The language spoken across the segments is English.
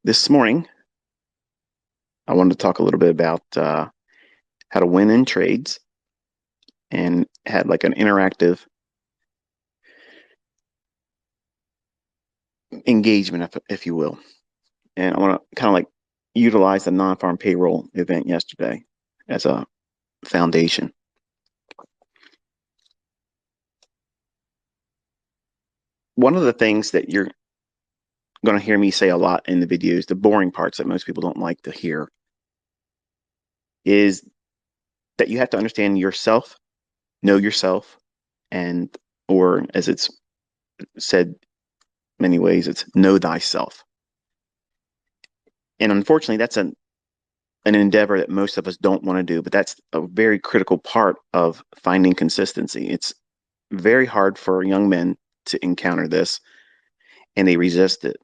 This morning, I wanted to talk a little bit about how to win in trades and had like an interactive engagement, if you will. And I want to kind of like utilize the non-farm payroll event yesterday as a foundation. One of the things that you're going to hear me say a lot in the videos, the boring parts that most people don't like to hear, is that you have to understand yourself, know yourself, and, or as it's said many ways, it's know thyself. And unfortunately, that's an endeavor that most of us don't want to do, but that's a very critical part of finding consistency. It's very hard for young men to encounter this, and they resist it.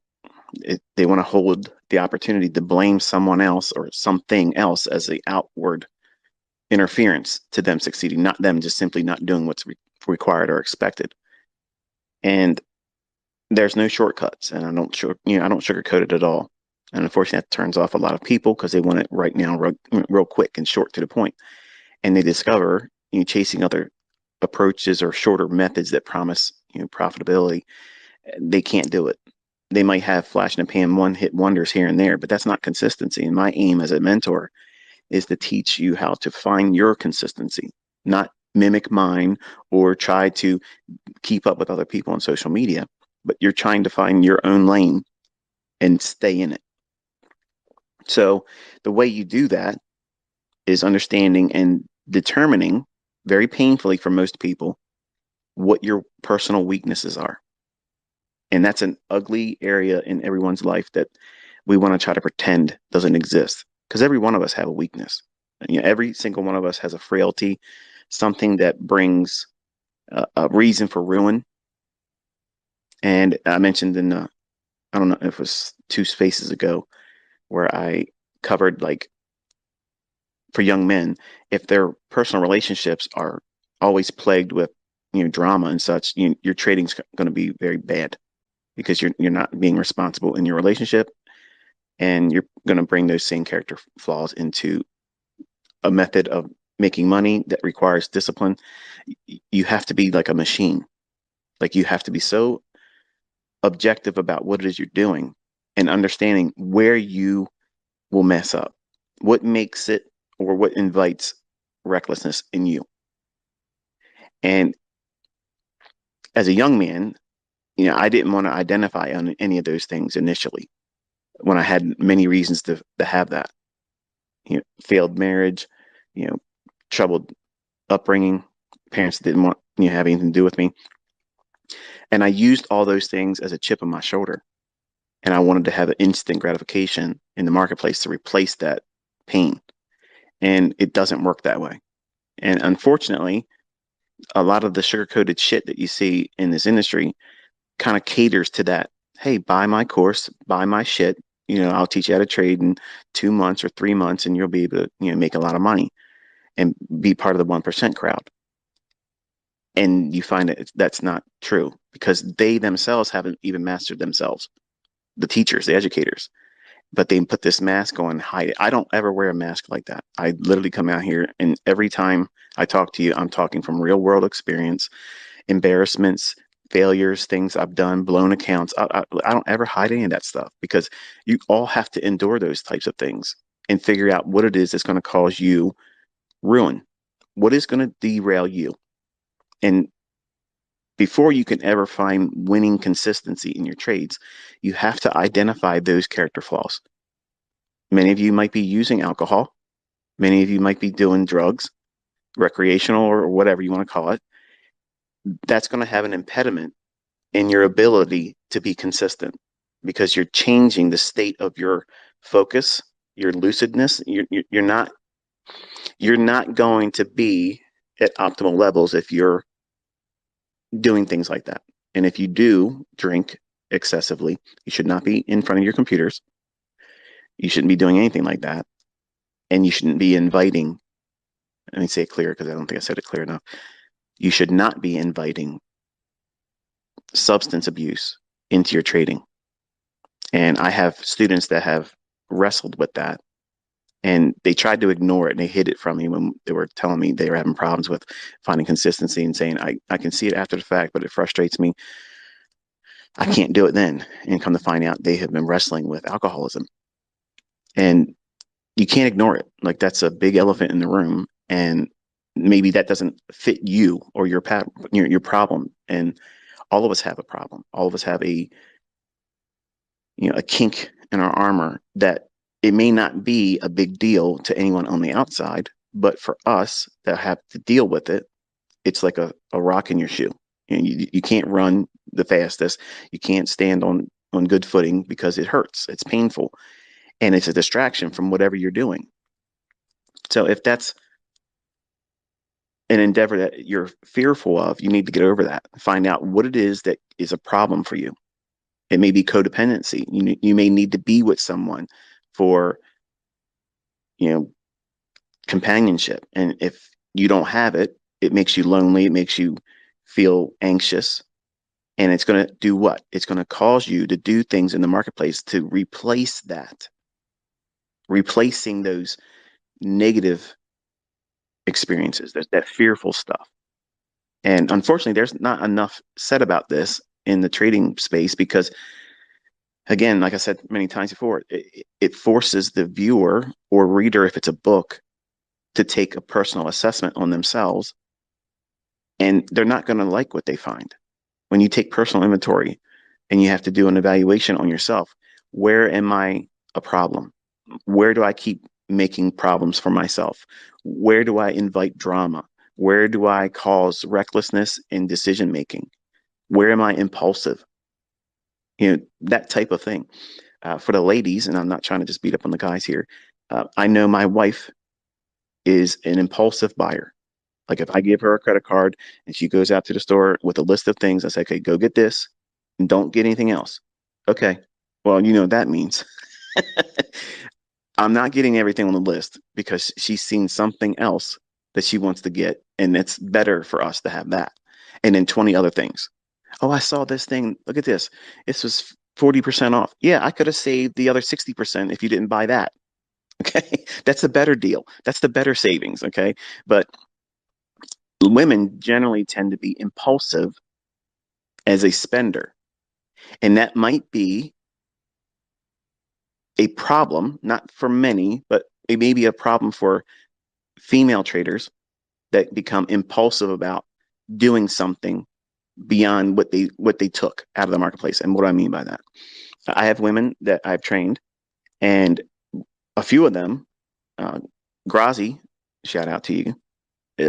They want to hold the opportunity to blame someone else or something else as the outward interference to them succeeding, not them just simply not doing what's required or expected. And there's no shortcuts, and I don't sugarcoat it at all. And unfortunately, that turns off a lot of people because they want it right now, real quick and short to the point. And they discover, chasing other approaches or shorter methods that promise, profitability. They can't do it. They might have flash in the pan one hit wonders here and there, but that's not consistency. And my aim as a mentor is to teach you how to find your consistency, not mimic mine or try to keep up with other people on social media, but you're trying to find your own lane and stay in it. So the way you do that is understanding and determining, very painfully for most people, what your personal weaknesses are. And that's an ugly area in everyone's life that we want to try to pretend doesn't exist, because every one of us have a weakness. Every single one of us has a frailty, something that brings a reason for ruin. And I mentioned I don't know if it was two spaces ago, where I covered, like, for young men, if their personal relationships are always plagued with, drama and such, your trading's going to be very bad, because you're not being responsible in your relationship, and you're going to bring those same character flaws into a method of making money that requires discipline. You have to be like a machine. Like, you have to be so objective about what it is you're doing and understanding where you will mess up, what makes it or what invites recklessness in you. And as a young man, I didn't want to identify on any of those things initially, when I had many reasons to have that. Failed marriage, you know, troubled upbringing, parents that didn't want have anything to do with me. And I used all those things as a chip on my shoulder. And I wanted to have an instant gratification in the marketplace to replace that pain. And it doesn't work that way. And unfortunately, a lot of the sugar-coated shit that you see in this industry kind of caters to that. Hey, buy my course, buy my shit. I'll teach you how to trade in 2 months or 3 months, and you'll be able to, make a lot of money and be part of the 1% crowd. And you find that that's not true, because they themselves haven't even mastered themselves, the teachers, the educators. But they put this mask on, hide it. I don't ever wear a mask like that. I literally come out here, and every time I talk to you, I'm talking from real world experience, embarrassments, failures, things I've done, blown accounts. I don't ever hide any of that stuff, because you all have to endure those types of things and figure out what it is that's going to cause you ruin, what is going to derail you. And before you can ever find winning consistency in your trades, you have to identify those character flaws. Many of you might be using alcohol. Many of you might be doing drugs, recreational or whatever you want to call it. That's going to have an impediment in your ability to be consistent, because you're changing the state of your focus, your lucidness. You're not going to be at optimal levels if you're doing things like that. And if you do drink excessively, you should not be in front of your computers. You shouldn't be doing anything like that. And you shouldn't be inviting, let me say it clear, because I don't think I said it clear enough. You should not be inviting substance abuse into your trading. And I have students that have wrestled with that, and they tried to ignore it and they hid it from me when they were telling me they were having problems with finding consistency and saying, I can see it after the fact, but it frustrates me. I can't do it then. And come to find out, they have been wrestling with alcoholism. And you can't ignore it. Like, that's a big elephant in the room. And maybe that doesn't fit you or your problem. And all of us have a problem. All of us have a kink in our armor that it may not be a big deal to anyone on the outside, but for us that have to deal with it, it's like a rock in your shoe. You can't run the fastest. You can't stand on good footing because it hurts. It's painful. And it's a distraction from whatever you're doing. So if that's an endeavor that you're fearful of, you need to get over that. Find out what it is that is a problem for you. It may be codependency. You may need to be with someone for, you know, companionship. And if you don't have it, it makes you lonely. It makes you feel anxious. And it's going to do what? It's going to cause you to do things in the marketplace to replace that, replacing those negative experiences, that fearful stuff. And unfortunately, there's not enough said about this in the trading space because, again, like I said many times before, it forces the viewer or reader, if it's a book, to take a personal assessment on themselves. And they're not going to like what they find. When you take personal inventory and you have to do an evaluation on yourself, where am I a problem? Where do I keep making problems for myself? Where do I invite drama? Where do I cause recklessness in decision making? Where am I impulsive? That type of thing. For the ladies, and I'm not trying to just beat up on the guys here, I know my wife is an impulsive buyer. Like, if I give her a credit card and she goes out to the store with a list of things, I say, okay, go get this and don't get anything else. Okay. Well, you know what that means. I'm not getting everything on the list because she's seen something else that she wants to get, and it's better for us to have that. And then 20 other things. Oh, I saw this thing. Look at this. This was 40% off. Yeah, I could have saved the other 60% if you didn't buy that. Okay. That's a better deal. That's the better savings. Okay. But women generally tend to be impulsive as a spender. And that might be a problem, not for many, but it may be a problem for female traders that become impulsive about doing something beyond what they took out of the marketplace. And what do I mean by that? I have women that I've trained, and a few of them, uh, Grazi, shout out to you.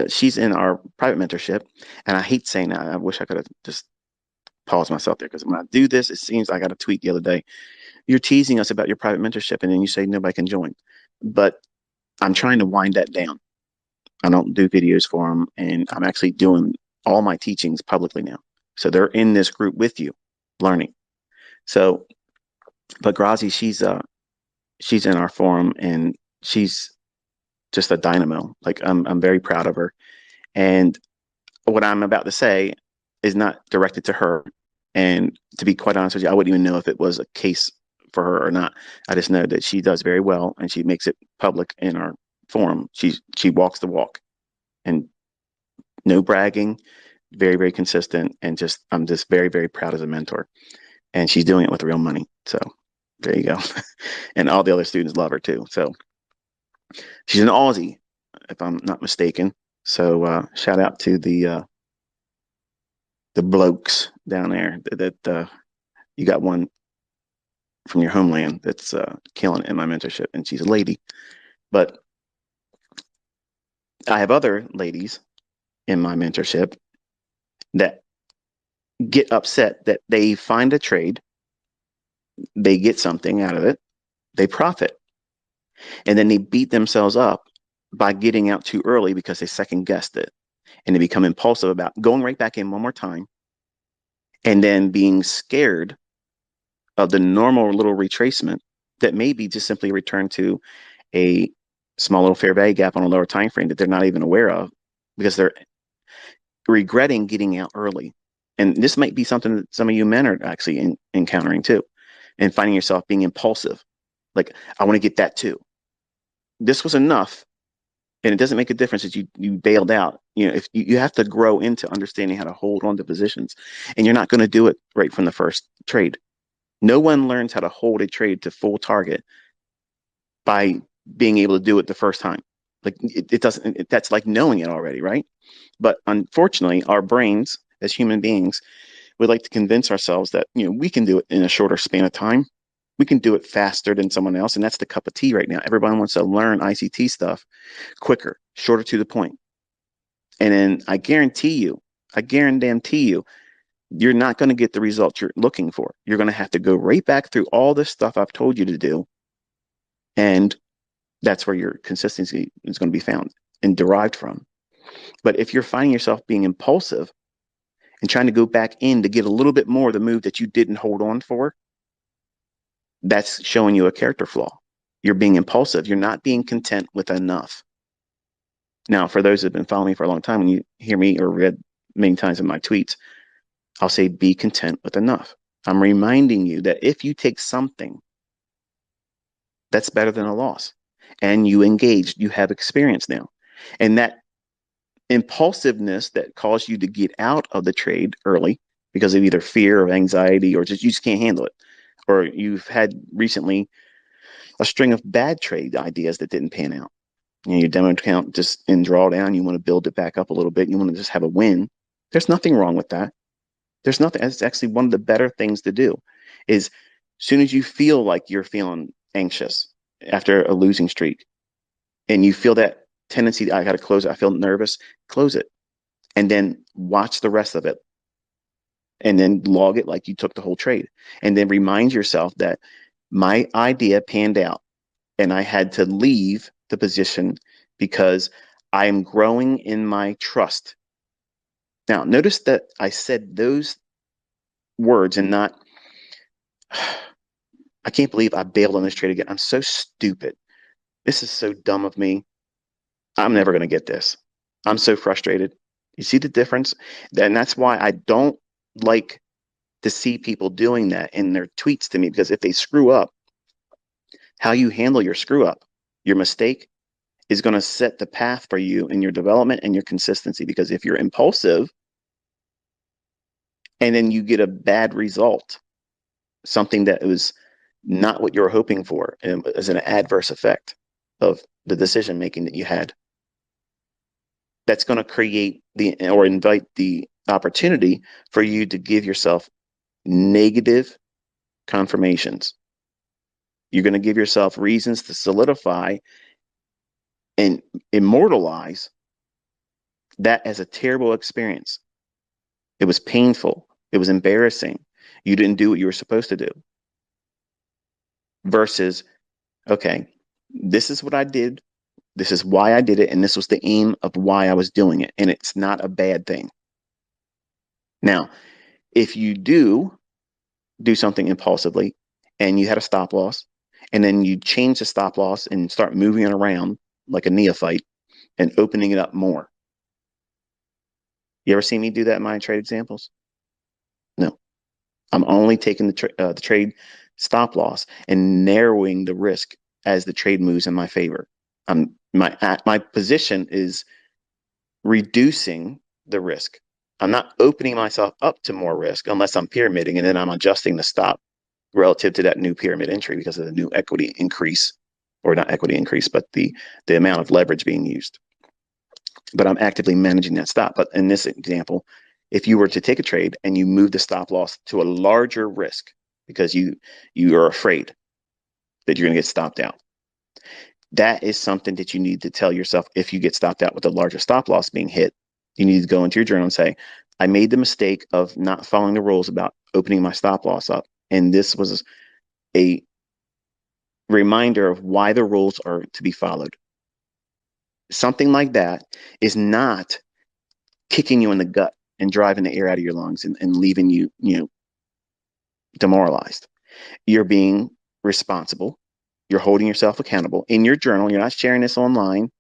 She's in our private mentorship, and I hate saying that. I wish I could have just paused myself there because when I do this, it seems I got a tweet the other day. You're teasing us about your private mentorship, and then you say nobody can join. But I'm trying to wind that down. I don't do videos for them, and I'm actually doing all my teachings publicly now. So they're in this group with you, learning. So, but Grazi, she's in our forum, and she's just a dynamo. Like, I'm very proud of her. And what I'm about to say is not directed to her. And to be quite honest with you, I wouldn't even know if it was a case for her or not. I just know that she does very well, and she makes it public in our forum. She walks the walk, and no bragging, very, very consistent, and I'm just very, very proud as a mentor. And she's doing it with real money. So there you go. And all the other students love her too. So she's an Aussie, if I'm not mistaken. So shout out to the blokes down there that you got one from your homeland that's killing it in my mentorship, and she's a lady. But I have other ladies in my mentorship that get upset that they find a trade, they get something out of it, they profit, and then they beat themselves up by getting out too early because they second guessed it, and they become impulsive about going right back in one more time, and then being scared of the normal little retracement that may be just simply returned to a small little fair value gap on a lower time frame that they're not even aware of because they're regretting getting out early. And this might be something that some of you men are actually encountering too. and finding yourself being impulsive. Like, I want to get that too. This was enough, and it doesn't make a difference that you bailed out. If you have to grow into understanding how to hold on to positions, and you're not going to do it right from the first trade. No one learns how to hold a trade to full target by being able to do it the first time. Like, it doesn't, that's like knowing it already, right? But unfortunately, our brains as human beings would like to convince ourselves that, we can do it in a shorter span of time. We can do it faster than someone else. And that's the cup of tea right now. Everybody wants to learn ICT stuff quicker, shorter to the point. And then I guarantee you, you're not going to get the results you're looking for. You're going to have to go right back through all this stuff I've told you to do. And that's where your consistency is going to be found and derived from. But if you're finding yourself being impulsive and trying to go back in to get a little bit more of the move that you didn't hold on for, that's showing you a character flaw. You're being impulsive. You're not being content with enough. Now, for those who have been following me for a long time, when you hear me or read many times in my tweets, I'll say, be content with enough. I'm reminding you that if you take something, that's better than a loss. And you engaged, you have experience now. And that impulsiveness that caused you to get out of the trade early because of either fear or anxiety, or you just can't handle it. Or you've had recently a string of bad trade ideas that didn't pan out. Your demo account just in drawdown, you want to build it back up a little bit. You want to just have a win. There's nothing wrong with that. There's nothing. It's actually one of the better things to do is, as soon as you feel like you're feeling anxious after a losing streak and you feel that tendency, I got to close it, I feel nervous, close it, and then watch the rest of it, and then log it like you took the whole trade, and then remind yourself that my idea panned out and I had to leave the position because I am growing in my trust. Now, notice that I said those words and not, I can't believe I bailed on this trade again. I'm so stupid. This is so dumb of me. I'm never going to get this. I'm so frustrated. You see the difference? And that's why I don't like to see people doing that in their tweets to me, because if they screw up, how you handle your screw up, your mistake, is going to set the path for you in your development and your consistency. Because if you're impulsive and then you get a bad result, something that was not what you were hoping for, and as an adverse effect of the decision making that you had, that's going to create or invite the opportunity for you to give yourself negative confirmations. You're going to give yourself reasons to solidify and immortalize that as a terrible experience. It was painful. It was embarrassing. You didn't do what you were supposed to do. Versus, okay, this is what I did. This is why I did it. And this was the aim of why I was doing it. And it's not a bad thing. Now, if you do something impulsively and you had a stop loss, and then you change the stop loss and start moving it around like a neophyte and opening it up more. You ever see me do that in my trade examples? No. I'm only taking the trade stop loss and narrowing the risk as the trade moves in my favor. My position is reducing the risk. I'm not opening myself up to more risk unless I'm pyramiding, and then I'm adjusting the stop relative to that new pyramid entry because of the new equity increase, or not equity increase, but the amount of leverage being used. But I'm actively managing that stop. But in this example, if you were to take a trade and you move the stop loss to a larger risk because you are afraid that you're going to get stopped out, that is something that you need to tell yourself. If you get stopped out with a larger stop loss being hit, you need to go into your journal and say, I made the mistake of not following the rules about opening my stop loss up. And this was a reminder of why the rules are to be followed. Something like that is not kicking you in the gut and driving the air out of your lungs and leaving you, demoralized. You're being responsible. You're holding yourself accountable in your journal. You're not sharing this online.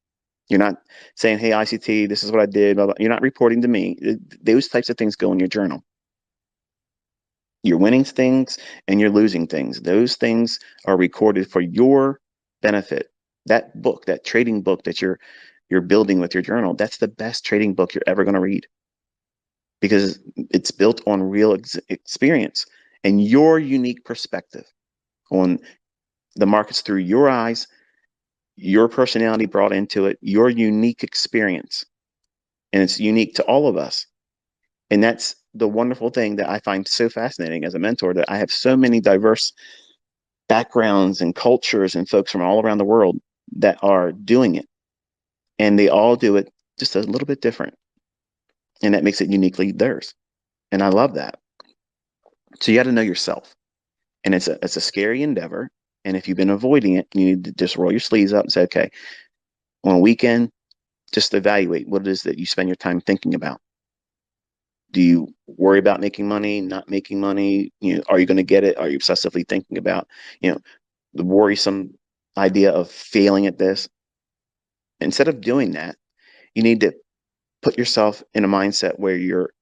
You're not saying, hey, ICT, this is what I did. Blah, blah. You're not reporting to me. Those types of things go in your journal. You're winning things and you're losing things. Those things are recorded for your benefit. That book, that trading book that you're building with your journal, that's the best trading book you're ever going to read because it's built on real experience and your unique perspective on the markets through your eyes, your personality brought into it, your unique experience. And it's unique to all of us. And that's the wonderful thing that I find so fascinating as a mentor, that I have so many diverse backgrounds and cultures and folks from all around the world that are doing it. And they all do it just a little bit different. And that makes it uniquely theirs. And I love that. So you got to know yourself. And it's a scary endeavor. And if you've been avoiding it, you need to just roll your sleeves up and say, okay, on a weekend, just evaluate what it is that you spend your time thinking about. Do you worry about making money, not making money? Are you going to get it? Are you obsessively thinking about, the worrisome idea of failing at this? Instead of doing that, you need to put yourself in a mindset where you're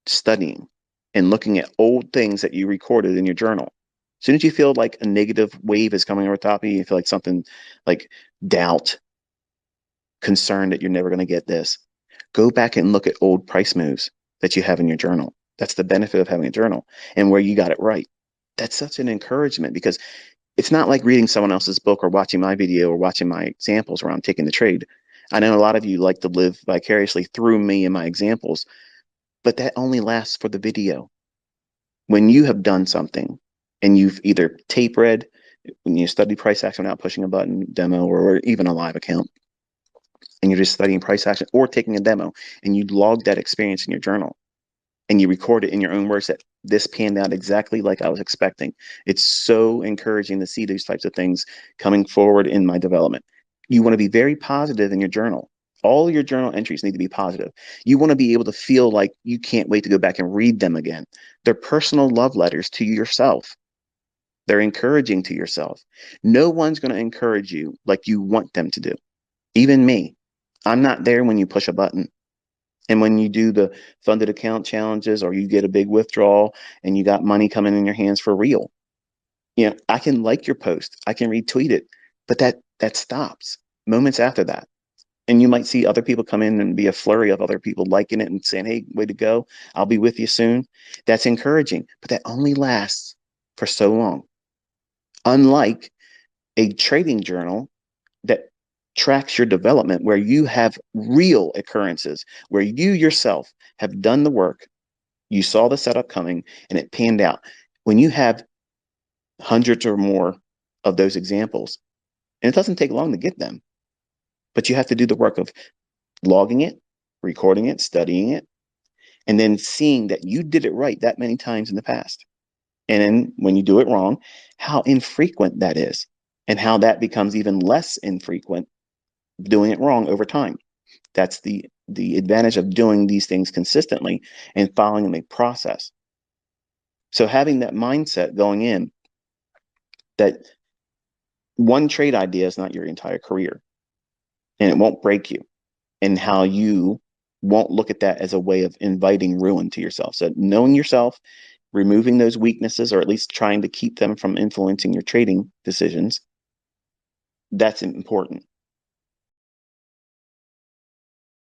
studying and looking at old things that you recorded in your journal. As soon as you feel like a negative wave is coming over top of you, you feel like something like doubt, concern that you're never going to get this, go back and look at old price moves that you have in your journal. That's the benefit of having a journal and where you got it right. That's such an encouragement because it's not like reading someone else's book or watching my video or watching my examples where I'm taking the trade. I know a lot of you like to live vicariously through me and my examples, but that only lasts for the video. When you have done something and you've either tape read, when you study price action without pushing a button, demo, or even a live account, and you're just studying price action or taking a demo, and you log that experience in your journal and you record it in your own words that this panned out exactly like I was expecting. It's so encouraging to see these types of things coming forward in my development. You want to be very positive in your journal. All your journal entries need to be positive. You want to be able to feel like you can't wait to go back and read them again. They're personal love letters to yourself. They're encouraging to yourself. No one's going to encourage you like you want them to do. Even me. I'm not there when you push a button. And when you do the funded account challenges or you get a big withdrawal and you got money coming in your hands for real, I can like your post, I can retweet it, but that stops moments after that. And you might see other people come in and be a flurry of other people liking it and saying, hey, way to go. I'll be with you soon. That's encouraging, but that only lasts for so long. Unlike a trading journal that tracks your development, where you have real occurrences, where you yourself have done the work, you saw the setup coming, and it panned out. When you have hundreds or more of those examples, and it doesn't take long to get them, but you have to do the work of logging it, recording it, studying it, and then seeing that you did it right that many times in the past. And then when you do it wrong, how infrequent that is, and how that becomes even less infrequent doing it wrong over time. That's the advantage of doing these things consistently and following a process. So having that mindset going in that one trade idea is not your entire career and it won't break you, and how you won't look at that as a way of inviting ruin to yourself. So knowing yourself, removing those weaknesses, or at least trying to keep them from influencing your trading decisions, that's important.